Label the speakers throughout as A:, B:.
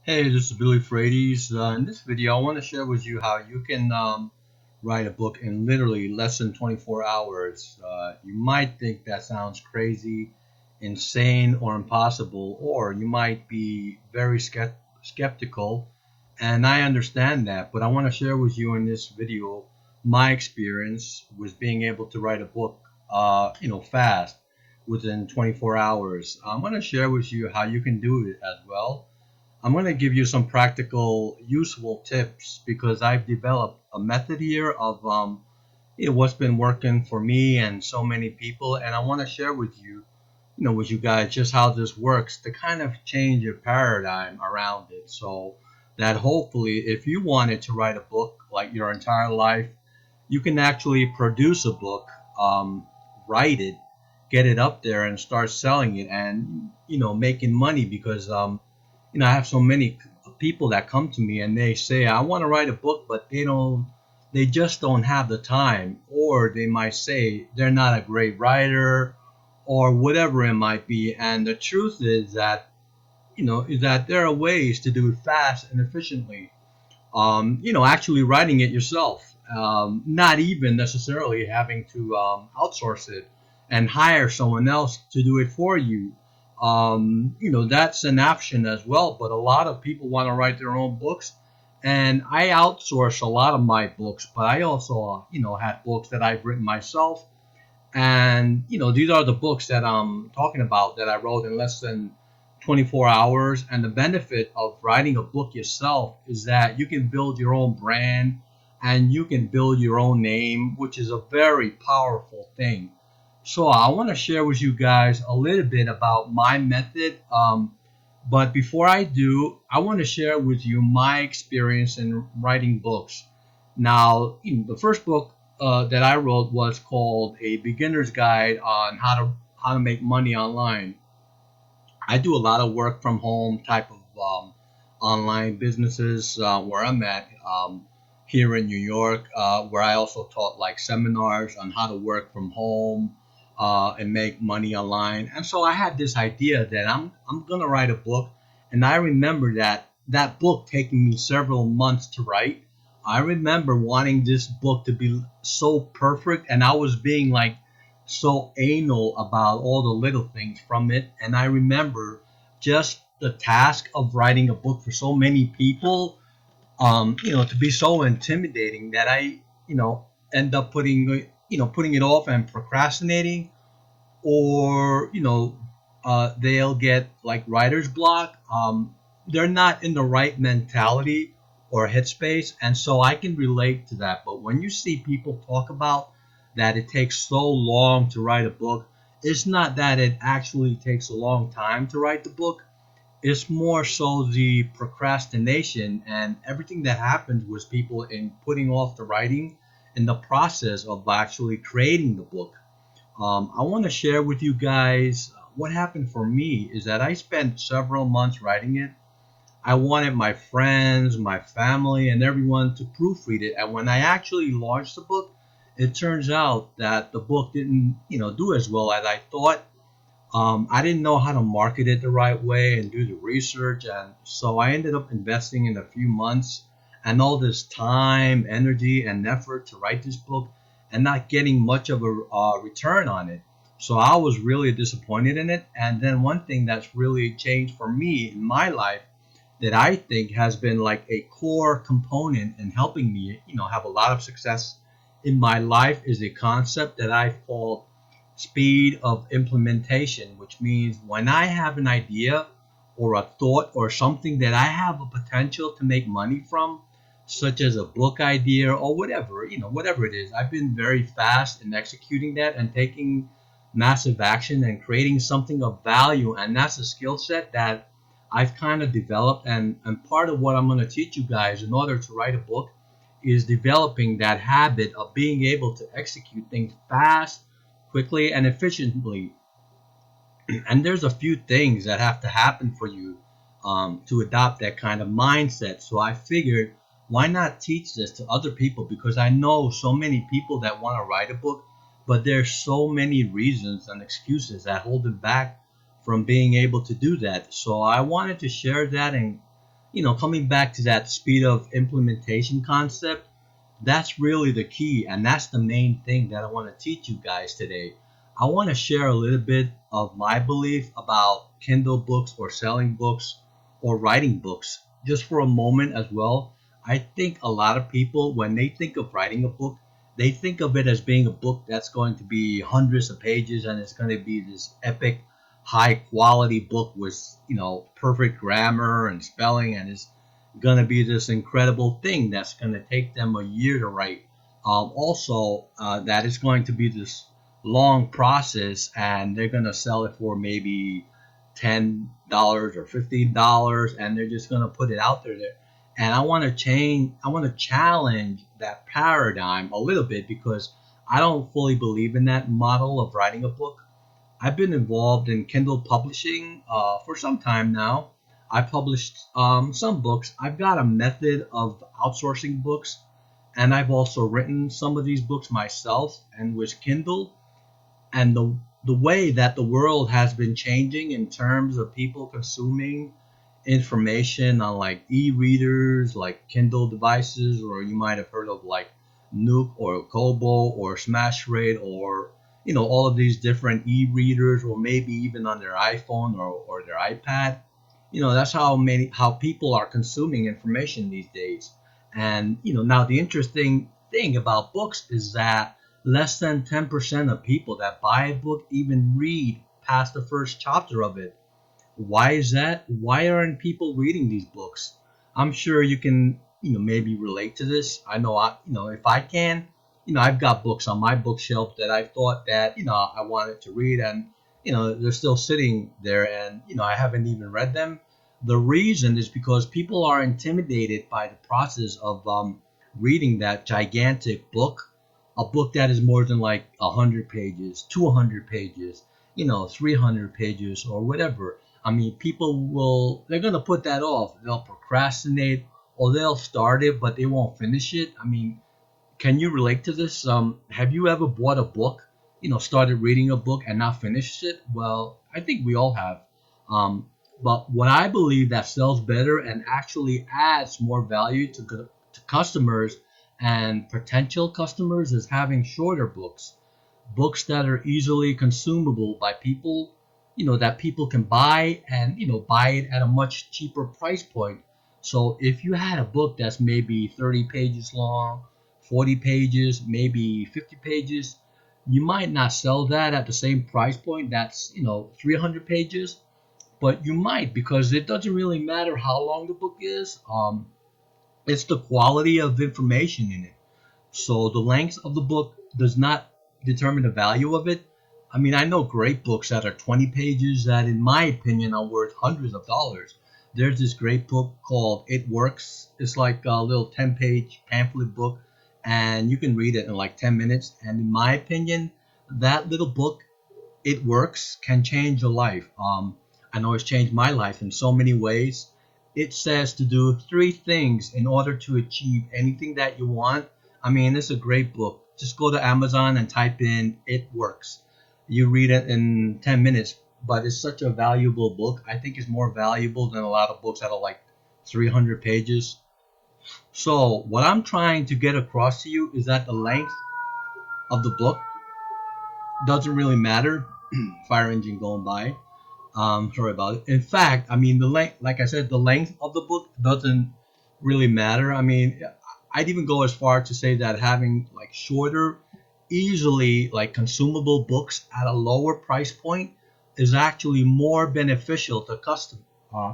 A: Hey, this is Billy Frades. In this video, I want to share with you how you can write a book in literally less than 24 hours. You might think that sounds crazy, insane, or impossible, or you might be very skeptical, and I understand that. But I want to share with you in this video my experience with being able to write a book, fast within 24 hours. I'm going to share with you how you can do it as well. I'm going to give you some practical, useful tips because I've developed a method here of what's been working for me and so many people, and I want to share with you, with you guys just how this works to kind of change your paradigm around it, so that hopefully, if you wanted to write a book like your entire life, you can actually produce a book, write it, get it up there, and start selling it, and making money because I have so many people that come to me and they say, I want to write a book, but they just don't have the time, or they might say they're not a great writer, or whatever it might be. And the truth is that there are ways to do it fast and efficiently. Actually writing it yourself, not even necessarily having to outsource it and hire someone else to do it for you. That's an option as well. But a lot of people want to write their own books, and I outsource a lot of my books. But I also, had books that I've written myself, and these are the books that I'm talking about that I wrote in less than 24 hours. And the benefit of writing a book yourself is that you can build your own brand and you can build your own name, which is a very powerful thing. So I want to share with you guys a little bit about my method. But before I do, I want to share with you my experience in writing books. Now, the first book that I wrote was called A Beginner's Guide on how to make money online. I do a lot of work from home type of online businesses where I'm at, here in New York, where I also taught like seminars on how to work from home and make money online. And so I had this idea that I'm gonna write a book, and I remember that book taking me several months to write. I remember wanting this book to be so perfect, and I was being like so anal about all the little things from it. And I remember just the task of writing a book for so many people, to be so intimidating that I, end up putting it off and procrastinating, or they'll get like writer's block. They're not in the right mentality or headspace, and so I can relate to that. But when you see people talk about that it takes so long to write a book, it's not that it actually takes a long time to write the book. It's more so the procrastination and everything that happens with people in putting off the writing in the process of actually creating the book. I want to share with you guys what happened for me is that I spent several months writing it. I wanted my friends, my family, and everyone to proofread it. And when I actually launched the book, it turns out that the book didn't, do as well as I thought. I didn't know how to market it the right way and do the research, and so I ended up investing in a few months and all this time, energy, and effort to write this book, and not getting much of a return on it. So I was really disappointed in it. And then one thing that's really changed for me in my life that I think has been like a core component in helping me, have a lot of success in my life is a concept that I've called speed of implementation, which means when I have an idea or a thought or something that I have a potential to make money from, such as a book idea or whatever, whatever it is, I've been very fast in executing that and taking massive action and creating something of value. And that's a skill set that I've kind of developed. And part of what I'm going to teach you guys in order to write a book is developing that habit of being able to execute things fast, quickly, and efficiently. And there's a few things that have to happen for you to adopt that kind of mindset. So I figured, why not teach this to other people? Because I know so many people that want to write a book, but there's so many reasons and excuses that hold them back from being able to do that. So I wanted to share that and coming back to that speed of implementation concept, that's really the key, and that's the main thing that I want to teach you guys today. I want to share a little bit of my belief about Kindle books or selling books or writing books just for a moment as well. I think a lot of people, when they think of writing a book, they think of it as being a book that's going to be hundreds of pages and it's going to be this epic, high quality book with, perfect grammar and spelling, and it's going to be this incredible thing that's going to take them a year to write. That it's going to be this long process and they're going to sell it for maybe $10 or $15 and they're just going to put it out there. And I want to challenge that paradigm a little bit because I don't fully believe in that model of writing a book. I've been involved in Kindle publishing for some time now. I published some books. I've got a method of outsourcing books, and I've also written some of these books myself and with Kindle. And the way that the world has been changing in terms of people consuming information on like e-readers, like Kindle devices, or you might have heard of like Nook or Kobo or Smashrate, or all of these different e-readers, or maybe even on their iPhone or their iPad. That's how people are consuming information these days. And now the interesting thing about books is that less than 10% of people that buy a book even read past the first chapter of it. Why is that? Why aren't people reading these books? I'm sure you can, maybe relate to this. I know, if I can, I've got books on my bookshelf that I thought that, I wanted to read, and, they're still sitting there, and, I haven't even read them. The reason is because people are intimidated by the process of reading that gigantic book, a book that is more than like 100 pages, 200 pages, 300 pages or whatever. I mean, they're going to put that off. They'll procrastinate, or they'll start it, but they won't finish it. I mean, can you relate to this? Have you ever bought a book, started reading a book and not finished it? Well, I think we all have. But what I believe that sells better and actually adds more value to customers and potential customers is having shorter books. Books that are easily consumable by people, that people can buy, and buy it at a much cheaper price point. So if you had a book that's maybe 30 pages long, 40 pages, maybe 50 pages, you might not sell that at the same price point that's 300 pages, but you might, because it doesn't really matter how long the book is. It's the quality of information in it. So the length of the book does not determine the value of it. I mean, I know great books that are 20 pages that, in my opinion, are worth hundreds of dollars. There's this great book called It Works. It's like a little 10-page pamphlet book, and you can read it in like 10 minutes. And in my opinion, that little book, It Works, can change your life. I know it's changed my life in so many ways. It says to do 3 things in order to achieve anything that you want. I mean, it's a great book. Just go to Amazon and type in It Works. You read it in 10 minutes, but it's such a valuable book. I think it's more valuable than a lot of books that are like 300 pages. So what I'm trying to get across to you is that the length of the book doesn't really matter. Fire engine going by. Sorry about it. In fact, I mean, the length, like I said, the length of the book doesn't really matter. I mean, I'd even go as far to say that having like shorter, easily like consumable books at a lower price point is actually more beneficial to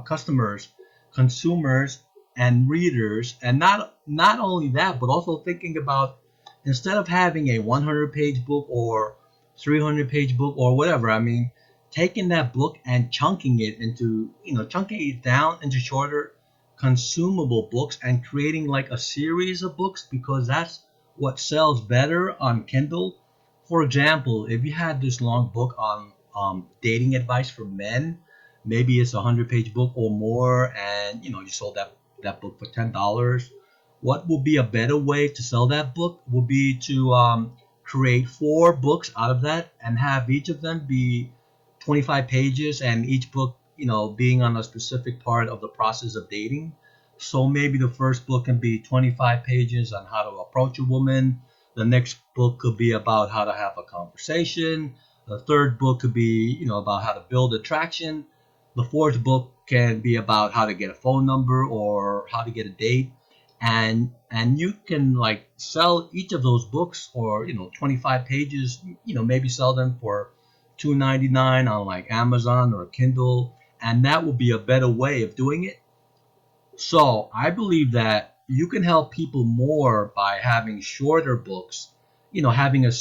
A: customers, consumers, and readers. And not only that, but also thinking about, instead of having a 100-page book or 300-page book or whatever, I mean, taking that book and chunking it down into shorter consumable books and creating like a series of books, because that's what sells better on Kindle. For example, if you had this long book on dating advice for men, maybe it's a 100-page book or more, and you sold that book for $10. What would be a better way to sell that book would be to create 4 books out of that and have each of them be 25 pages, and each book being on a specific part of the process of dating. So maybe the first book can be 25 pages on how to approach a woman. The next book could be about how to have a conversation. The third book could be, about how to build attraction. The fourth book can be about how to get a phone number or how to get a date. And you can like sell each of those books, or 25 pages, maybe sell them for $2.99 on like Amazon or Kindle, and that will be a better way of doing it. So I believe that you can help people more by having shorter books, having a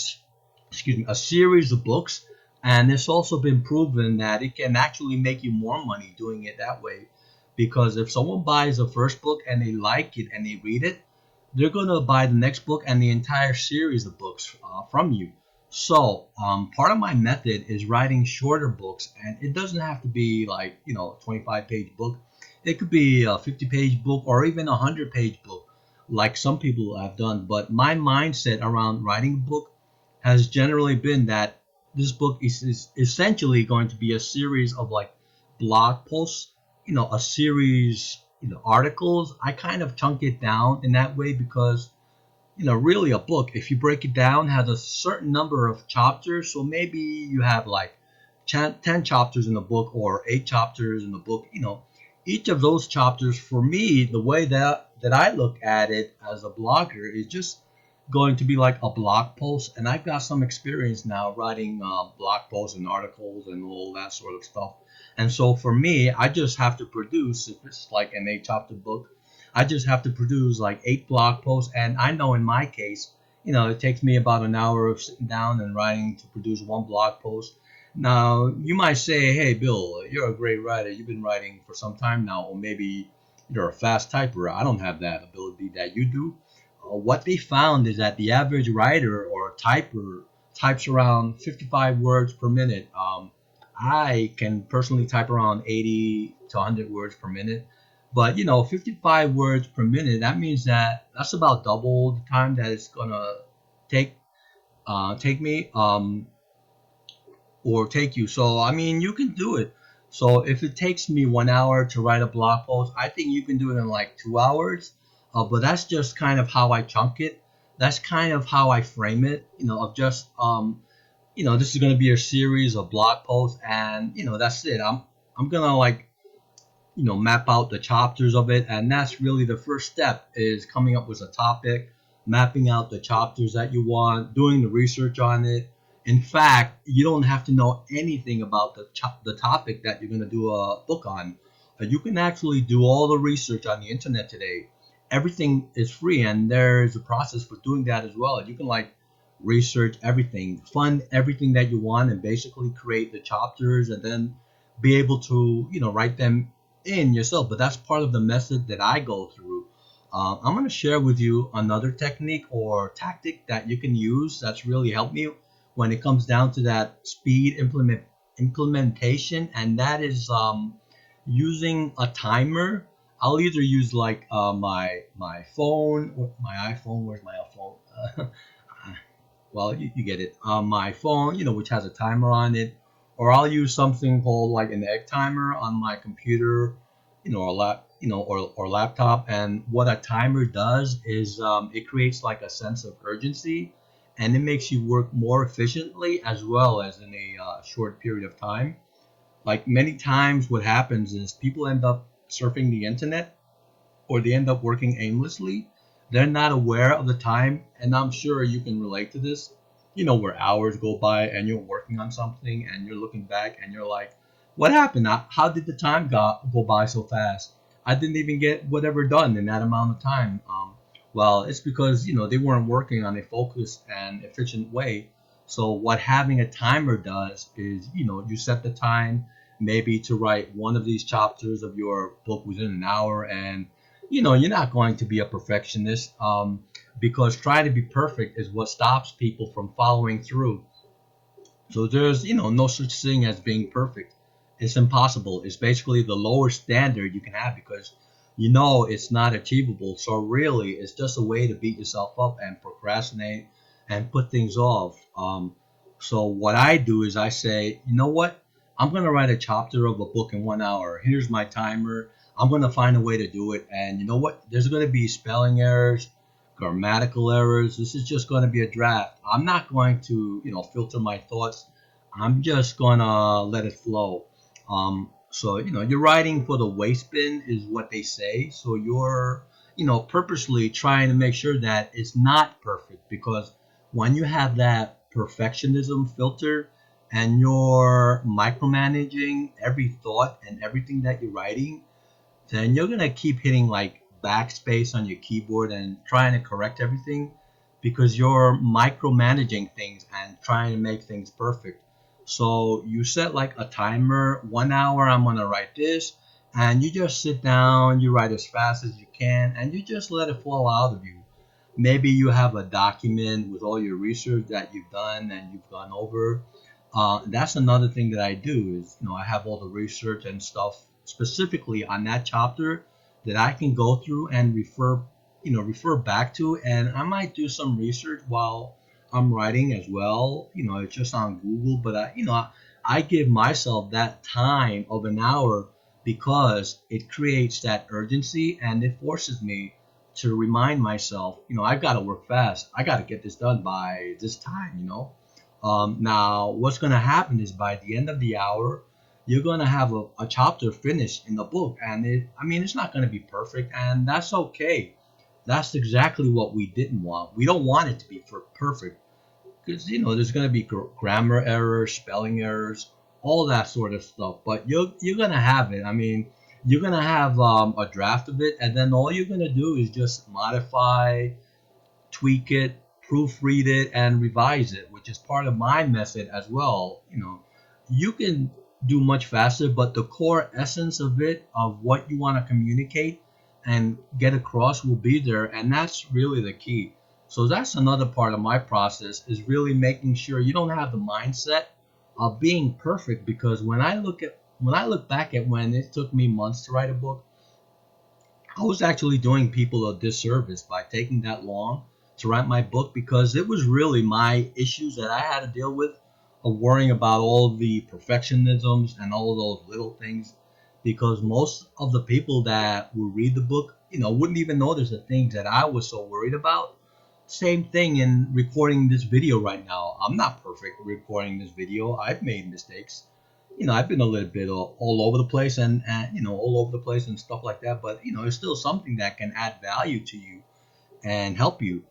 A: series of books. And it's also been proven that it can actually make you more money doing it that way. Because if someone buys the first book and they like it and they read it, they're going to buy the next book and the entire series of books from you. So part of my method is writing shorter books, and it doesn't have to be like, 25-page book. It could be a 50-page book or even a 100-page book, like some people have done. But my mindset around writing a book has generally been that this book is essentially going to be a series of like blog posts, a series, articles. I kind of chunk it down in that way because, really a book, if you break it down, has a certain number of chapters. So maybe you have like 10 chapters in the book or 8 chapters in the book. Each of those chapters, for me, the way that I look at it as a blogger is just going to be like a blog post. And I've got some experience now writing blog posts and articles and all that sort of stuff. And so for me, I just have to produce, if it's like an 8-chapter book, I just have to produce like 8 blog posts. And I know in my case, it takes me about an hour of sitting down and writing to produce one blog post. Now, you might say, hey, Bill, you're a great writer. You've been writing for some time now, or maybe you're a fast typer. I don't have that ability that you do. What they found is that the average writer or typer types around 55 words per minute. I can personally type around 80 to 100 words per minute. But 55 words per minute, that means that's about double the time that it's gonna take take me or take you. So I mean, you can do it. So if it takes me 1 hour to write a blog post, I think you can do it in like 2 hours. But that's just kind of how I chunk it. That's kind of how I frame it. Of just this is gonna be a series of blog posts, and that's it. I'm gonna like map out the chapters of it, and that's really the first step, is coming up with a topic, mapping out the chapters that you want, doing the research on it. In fact, you don't have to know anything about the topic that you're going to do a book on. You can actually do all the research on the internet today. Everything is free, and there's a process for doing that as well. You can like research everything, fund everything that you want, and basically create the chapters, and then be able to write them in yourself. But that's part of the method that I go through. I'm going to share with you another technique or tactic that you can use that's really helped me when it comes down to that speed implementation, and that is using a timer. I'll either use like my phone or my iPhone. Where's my iPhone? Well, you get it. My phone, which has a timer on it, or I'll use something called like an egg timer on my computer, or laptop. And what a timer does is it creates like a sense of urgency, and it makes you work more efficiently as well as in a short period of time. Like many times, what happens is people end up surfing the internet, or they end up working aimlessly. They're not aware of the time, and I'm sure you can relate to this. Where hours go by and you're working on something and you're looking back and you're like, what happened? How did the time go by so fast? I didn't even get whatever done in that amount of time. Well, it's because, they weren't working on a focused and efficient way. So what having a timer does is, you set the time maybe to write one of these chapters of your book within an hour, and you're not going to be a perfectionist, because trying to be perfect is what stops people from following through. So there's no such thing as being perfect. It's impossible. It's basically the lower standard you can have, because it's not achievable. So really, it's just a way to beat yourself up and procrastinate and put things off. So what I do is I say, you know what? I'm going to write a chapter of a book in 1 hour. Here's my timer. I'm going to find a way to do it. And you know what? There's going to be spelling errors, grammatical errors. This is just going to be a draft. I'm not going to, filter my thoughts. I'm just going to let it flow. So, you're writing for the waste bin is what they say. So you're, purposely trying to make sure that it's not perfect, because when you have that perfectionism filter and you're micromanaging every thought and everything that you're writing, then you're going to keep hitting like backspace on your keyboard and trying to correct everything, because you're micromanaging things and trying to make things perfect. So you set like a timer, 1 hour, I'm going to write this, and you just sit down, you write as fast as you can, and you just let it flow out of you. Maybe you have a document with all your research that you've done and you've gone over. That's another thing that I do is, I have all the research and stuff specifically on that chapter that I can go through and refer back to, and I might do some research while I'm writing as well. It's just on Google, but I give myself that time of an hour because it creates that urgency and it forces me to remind myself, I've got to work fast. I got to get this done by this time. Now, what's going to happen is by the end of the hour, you're going to have a chapter finished in the book. And it's not going to be perfect. And that's okay. That's exactly what we didn't want. We don't want it to be perfect. Because, there's going to be grammar errors, spelling errors, all that sort of stuff. But you're going to have it. You're going to have a draft of it. And then all you're going to do is just modify, tweak it, proofread it, and revise it, which is part of my method as well. You can do much faster, but the core essence of it, of what you want to communicate and get across, will be there, and that's really the key. So that's another part of my process, is really making sure you don't have the mindset of being perfect, because when I look back at when it took me months to write a book, I was actually doing people a disservice by taking that long to write my book, because it was really my issues that I had to deal with, of worrying about all the perfectionisms and all of those little things, because most of the people that will read the book, wouldn't even notice the things that I was so worried about. Same thing in recording this video right now. I'm not perfect recording this video. I've made mistakes. I've been a little bit all over the place and all over the place and stuff like that, but it's still something that can add value to you and help you.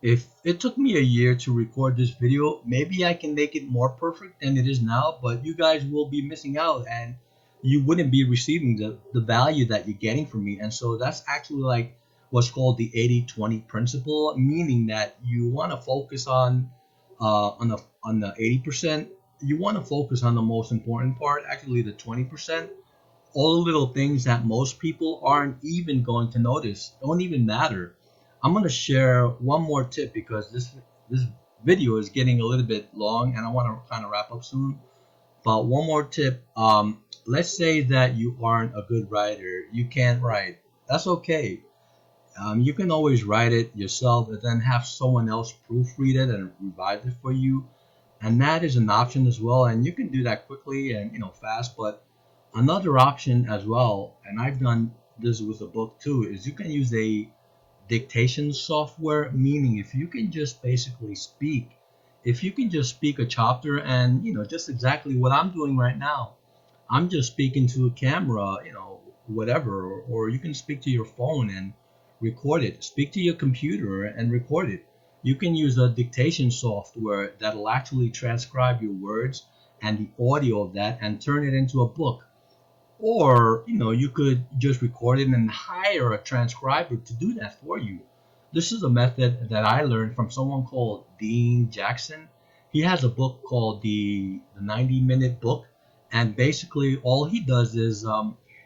A: If it took me a year to record this video, maybe I can make it more perfect than it is now, but you guys will be missing out and you wouldn't be receiving the value that you're getting from me. And so that's actually like what's called the 80-20 principle, meaning that you want to focus on the 80%. You want to focus on the most important part, actually the 20%. All the little things that most people aren't even going to notice, don't even matter. I'm going to share one more tip, because this video is getting a little bit long and I want to kind of wrap up soon. But one more tip. Let's say that you aren't a good writer. You can't write. That's okay. You can always write it yourself and then have someone else proofread it and revise it for you. And that is an option as well. And you can do that quickly and fast. But another option as well, and I've done this with a book too, is you can use a dictation software, meaning if you can just basically speak, if you can just speak a chapter and just exactly what I'm doing right now, I'm just speaking to a camera, whatever, or you can speak to your phone and record it, speak to your computer and record it. You can use a dictation software that'll actually transcribe your words and the audio of that and turn it into a book. Or, you could just record it and hire a transcriber to do that for you. This is a method that I learned from someone called Dean Jackson. He has a book called the 90-minute book. And basically all he does is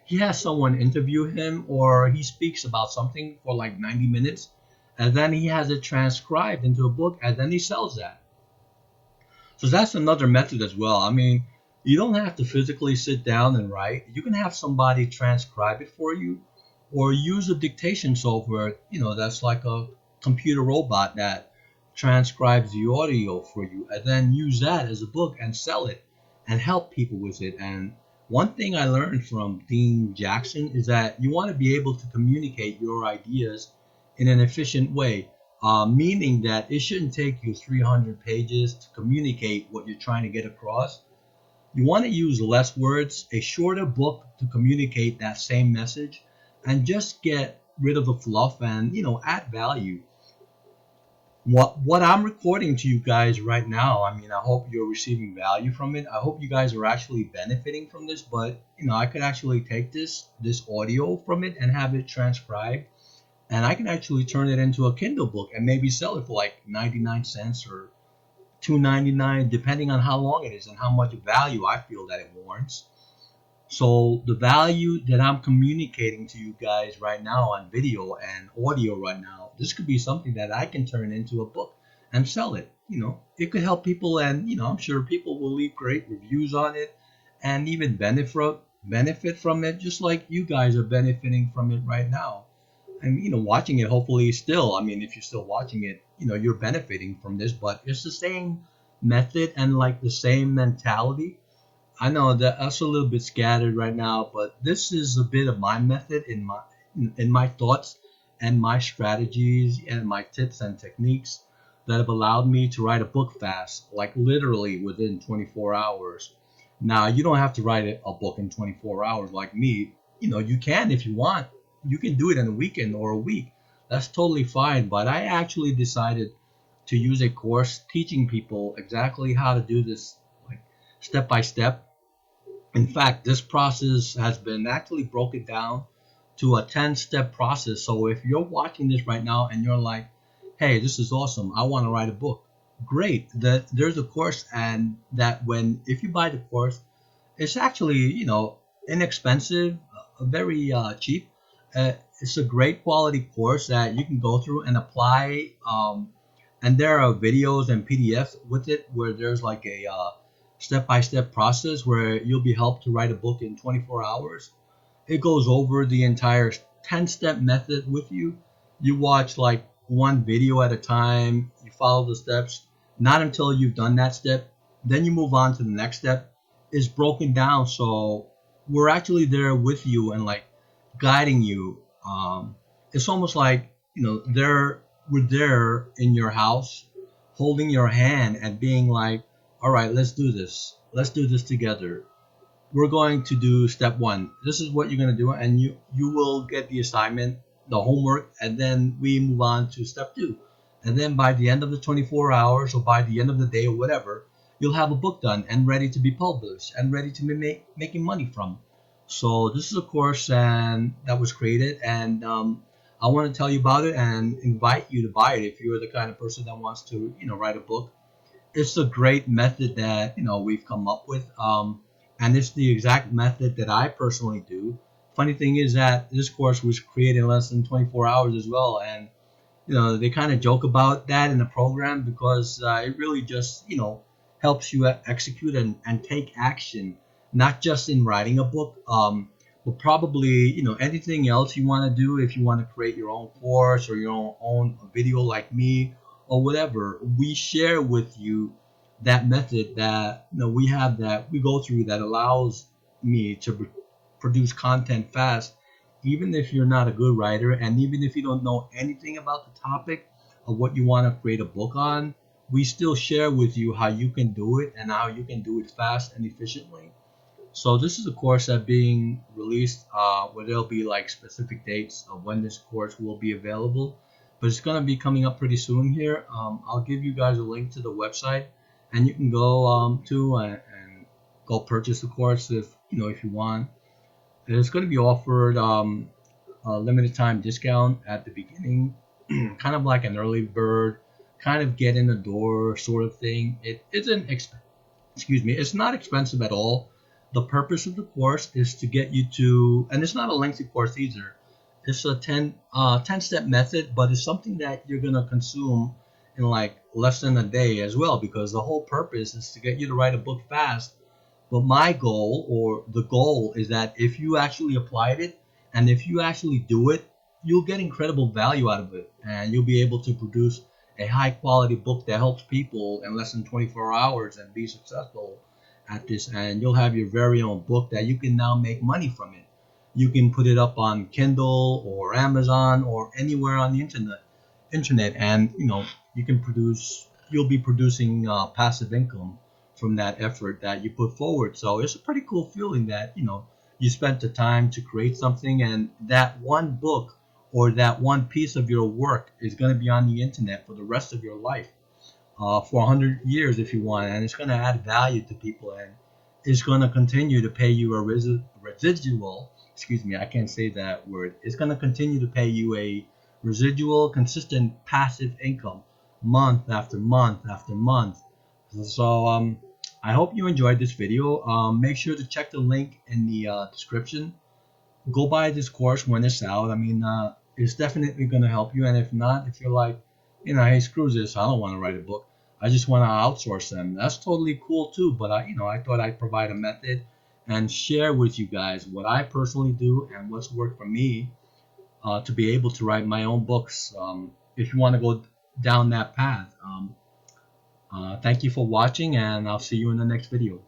A: he has someone interview him, or he speaks about something for like 90 minutes. And then he has it transcribed into a book, and then he sells that. So that's another method as well. You don't have to physically sit down and write. You can have somebody transcribe it for you, or use a dictation software, that's like a computer robot that transcribes the audio for you, and then use that as a book and sell it. and help people with it. And one thing I learned from Dean Jackson is that you want to be able to communicate your ideas in an efficient way, meaning that it shouldn't take you 300 pages to communicate what you're trying to get across. You want to use less words, a shorter book to communicate that same message, and just get rid of the fluff and add value. What I'm recording to you guys right now, I mean, I hope you're receiving value from it. I hope you guys are actually benefiting from this, but I could actually take this audio from it and have it transcribed, and I can actually turn it into a Kindle book and maybe sell it for like 99 cents or 2.99, depending on how long it is and how much value I feel that it warrants. So the value that I'm communicating to you guys right now on video and audio right now, this could be something that I can turn into a book and sell it. It could help people, and I'm sure people will leave great reviews on it and even benefit from it, just like you guys are benefiting from it right now. And watching it, hopefully still, I mean, if you're still watching it, you're benefiting from this, but it's the same method and like the same mentality. I know that that's a little bit scattered right now, but this is a bit of my method in my thoughts and my strategies and my tips and techniques that have allowed me to write a book fast, like literally within 24 hours. Now, you don't have to write a book in 24 hours like me. You can if you want. You can do it in a weekend or a week. That's totally fine, but I actually decided to use a course teaching people exactly how to do this, like step by step. In fact, this process has been actually broken down to a 10-step process. So if you're watching this right now and you're like, hey, this is awesome, I want to write a book, great. There's a course, and that if you buy the course, it's actually, inexpensive, very cheap. It's a great quality course that you can go through and apply. And there are videos and PDFs with it where there's like a step-by-step process where you'll be helped to write a book in 24 hours. It goes over the entire 10-step method with you. You watch like one video at a time. You follow the steps. Not until you've done that step, then you move on to the next step. It's broken down, so we're actually there with you and like guiding you. It's almost like we're there in your house, holding your hand and being like, all right, let's do this. Let's do this together. We're going to do step one. This is what you're going to do, and you will get the assignment, the homework, and then we move on to step two. And then by the end of the 24 hours or by the end of the day or whatever, you'll have a book done and ready to be published and ready to be making money from. So this is a course and that was created, and I want to tell you about it and invite you to buy it if you're the kind of person that wants to write a book. It's a great method that we've come up with, and it's the exact method that I personally do. Funny thing is that this course was created in less than 24 hours as well, and they kind of joke about that in the program because it really just helps you execute and take action, not just in writing a book, but probably anything else you want to do. If you want to create your own course or your own video like me or whatever, we share with you that method that we have, that we go through, that allows me to produce content fast, even if you're not a good writer and even if you don't know anything about the topic of what you want to create a book on. We still share with you how you can do it and how you can do it fast and efficiently. So this is a course that's being released where there'll be like specific dates of when this course will be available, but it's going to be coming up pretty soon here. I'll give you guys a link to the website, and you can go to and go purchase the course if you want. It's going to be offered a limited time discount at the beginning, kind of like an early bird, kind of get in the door sort of thing. It isn't it's not expensive at all. The purpose of the course is to get you to, and it's not a lengthy course either. It's a 10-step method, but it's something that you're going to consume in like less than a day as well, because the whole purpose is to get you to write a book fast. But my goal, or the goal, is that if you actually applied it and if you actually do it, you'll get incredible value out of it, and you'll be able to produce a high quality book that helps people in less than 24 hours and be successful. at this, and you'll have your very own book that you can now make money from it. You can put it up on Kindle or Amazon or anywhere on the internet, and you can you'll be producing passive income from that effort that you put forward. So it's a pretty cool feeling that you spent the time to create something, and that one book or that one piece of your work is going to be on the internet for the rest of your life, for 100 years if you want, and it's going to add value to people, and it's going to continue to pay you a residual. Excuse me, I can't say that word. It's going to continue to pay you a residual, consistent, passive income, month after month after month. So I hope you enjoyed this video. Make sure to check the link in the description. Go buy this course when it's out. I mean, it's definitely going to help you. And if not, if you're like, hey, screw this, I don't want to write a book, I just want to outsource them, that's totally cool too. But I thought I'd provide a method and share with you guys what I personally do and what's worked for me, to be able to write my own books. If you want to go down that path, thank you for watching, and I'll see you in the next video.